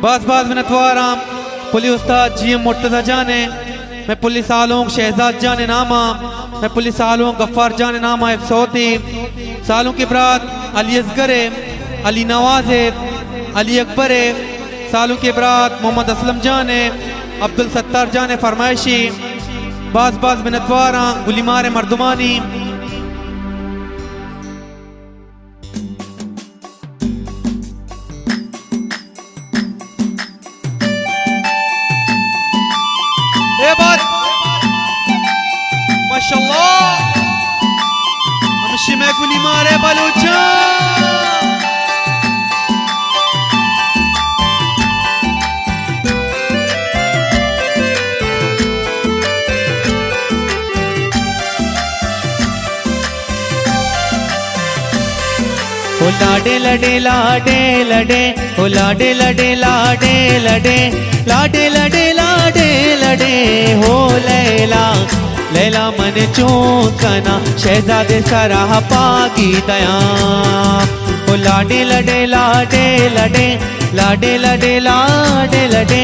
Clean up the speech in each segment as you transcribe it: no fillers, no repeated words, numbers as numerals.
बास बास मिनतवाराम पुलिस उस्ताद जीएम मुर्तजा जाने, मैं पुलिस आलम शहजाद जाने नामा, मैं पुलिस आलम गफ्फार जाने नामा एक सौती सालों की बरात अली असगरे, अली नवाज़े, अली अकबरे सालों की बरात मोहम्मद असलम जाने, अब्दुल सत्तार जाने फरमाइशी बास बास मिनतवारा गुलीमार मर्दुमानी। माशाअल्लाह हमशी में गुलीमार बलूचा ओ लाडे लडे लाडे लडे, ओ लाडे लडे लाडे लडे, लाडे लडे लाडे लडे हो लैला लैला मन चूकना शहजादे सराह पागी दया। ओ लाडे लडे लाडे लडे, लाडे लडे लाडे लडे,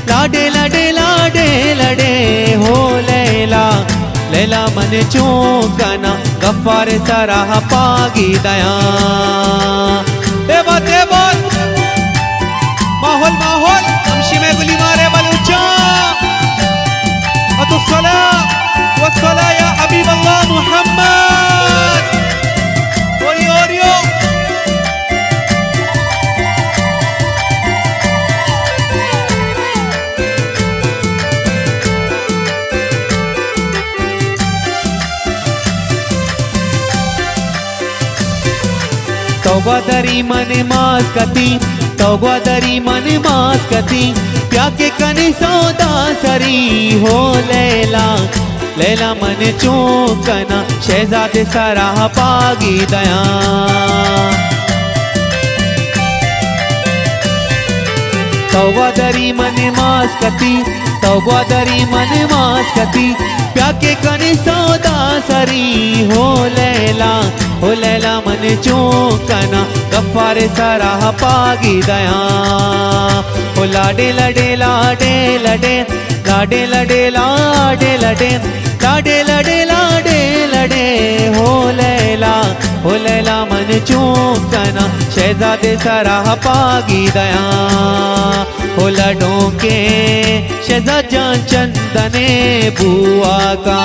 लाडे लडे लाडे लडे हो लैला लैला मन चूकना गफ्फार सराह पागी दया। माहौल माहौल हमशी में गुली मारे बलूचा अतुस्सला वस्सला या हबीब अल्लाह मुहम्मद ओरियो ओरियो। तौबा दरी मन मास कती, तौबा दरी मन मास कती, प्याके कनी सौदा सरी हो लैला लैला मन चूकना शहजादे सराह पागी दया। तौबा दरी मन मास कती, तौबा दरी मन मास कती, प्याके कनी सौदा सरी हो लैला मन चूकना गफ्फार सराह पागी दया। ओ लाडे लडे लाडे लडे, लाडे लडे लाडे लडे, लाडे लडे लाडे लडे हो लैला मन चूकना शहजादे सराह पागी दया। हो लडों के शहजाद जान चंदने बुआ का,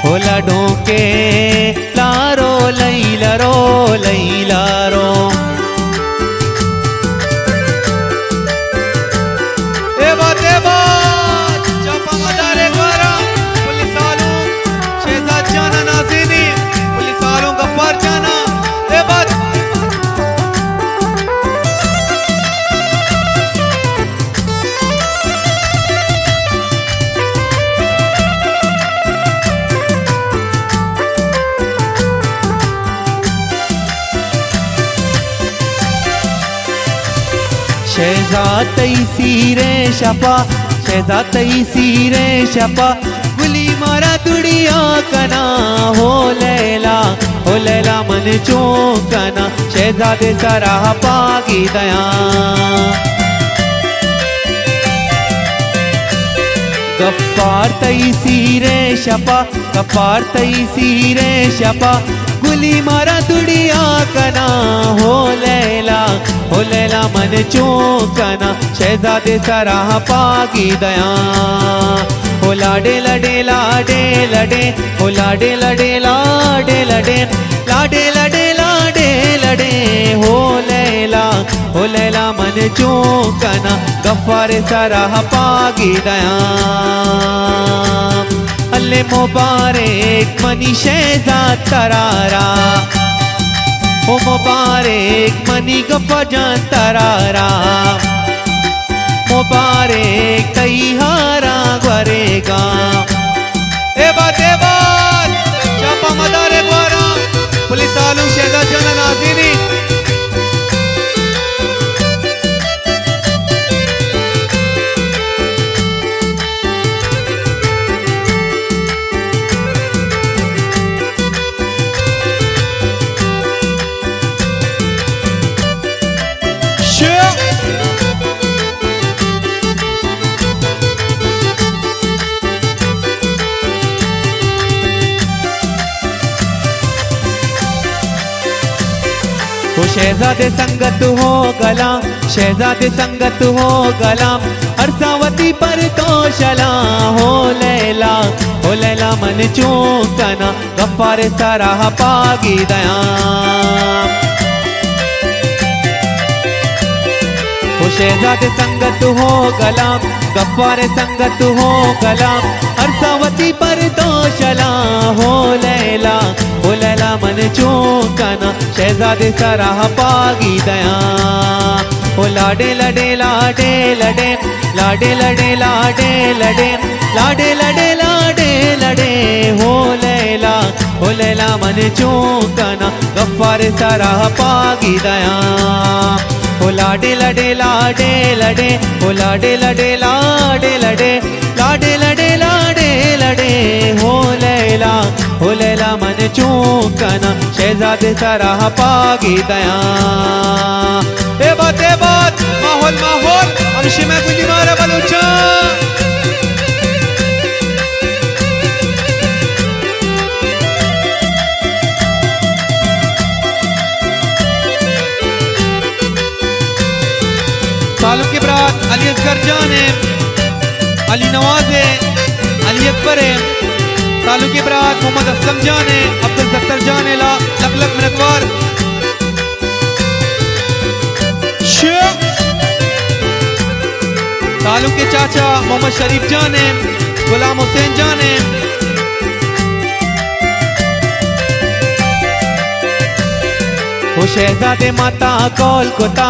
हो लडों के लारो लैला रो लैला रो। चापा मदारे द्वारा पुलिस आलू शहजाद जाना नाज़ीनी, पुलिस आलू गफ्फार जाना शहजाद तैसीरे शपा, शहजाद तैसीरे शपा, गुली मारा दुड़िया कना हो लैला मन चूकना शहजादे सराह पागी दया। गफ्फार तैसीरे शपा, गफ्फार तैसीरे शपा, गुली मारा दुड़िया कना हो लैला मन चूकना शहजादे सराह पागी दया। हो लाडे लडे लाडे लडे, हो लाडे लडे लाडे लडे, लाडे लडे लाडे लडे हो लैला मन चूकना गफ्फार सराह पागी दया। अल्ले मुबारक मनी शहजाद तरारा, ओ मुबारक मनी गफ्फार जान तरारा, मुबारक तैहारा ग्वरेगा। चापा मदारे द्वारा पुलिस आलू शहजाद जाना नाज़ीनी, ओ शहजादे संगत हो गलाम, शहजादे संगत हो गलाम, अरसावती पर तो शला हो लैला मन चूकना गफ्फार सराह पागी दया। ओ शहजादे संगत हो गलाम, गफ्फार संगत हो गलाम, अरसावती पर तो शला हो लैला मन चूकना शहजादे सराह पागी दया। ओ लाडे लडे लाडे लडे लाडे लडे लाडे लडे लाडे लडे लाडे लडे हो लैला मन चूकना गफ्फार सराह पागी दया। ओ लाडे लडे लाडे लडे ओ लाडे लडे लाडे लडे लाडे लडे लाडे लडे हो लैला मन चूकना शहजादे सराह पागी दया। ए बात माहौल हमशी में गुली मारा बलूचा। सालों के बाद अली असगर जाने, अली नवाज़े, अली अकबर, सालों के बाद मोहम्मद असलम जाने, अब्दुल सत्तर जाने ला लख लख मिनटवार। सालों के चाचा मोहम्मद शरीफ जाने, गुलाम हुसैन जाने, ओ शहजादे माता कोलकाता,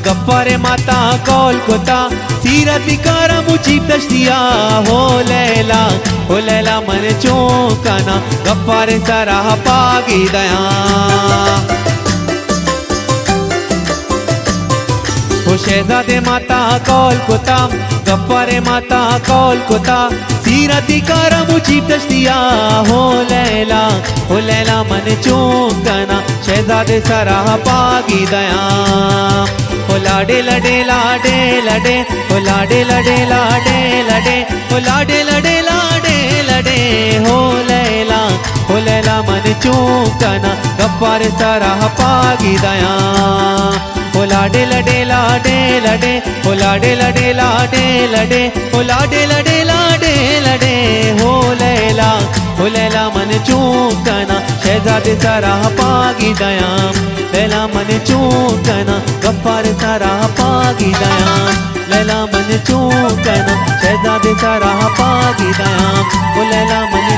गफ्फार माता कोलकाता, सीरत बिकारा मुझी तश्तिया हो लैला मन चूकना गफ्फार सराह पागी दया। ओ शहजादे माता कोलकाता, गफ्फार माता कोलकाता, सीरत बिकारा मुझी तश्तिया हो लैला मन चूकना शहजादे सराह पागी दया। ओ लाडे लडे लाडे लडे ओ लाडे लडे लाडे लडे ओ लाडे लडे लाडे लडे हो लैला मन चूकना गफ्फार सराह पागी दया। ओ लाडे लडे लाडे लडे ओ लाडे लडे लाडे लडे ओ लाडे लडे लाडे लडे हो लैला मन चूकना शहजादे सराह पागी दया। लैला मन चूकना गफ्फार सराह पागी दया। लैला मन चूकना शहजादे सराह पागी दया। ओ लैला मन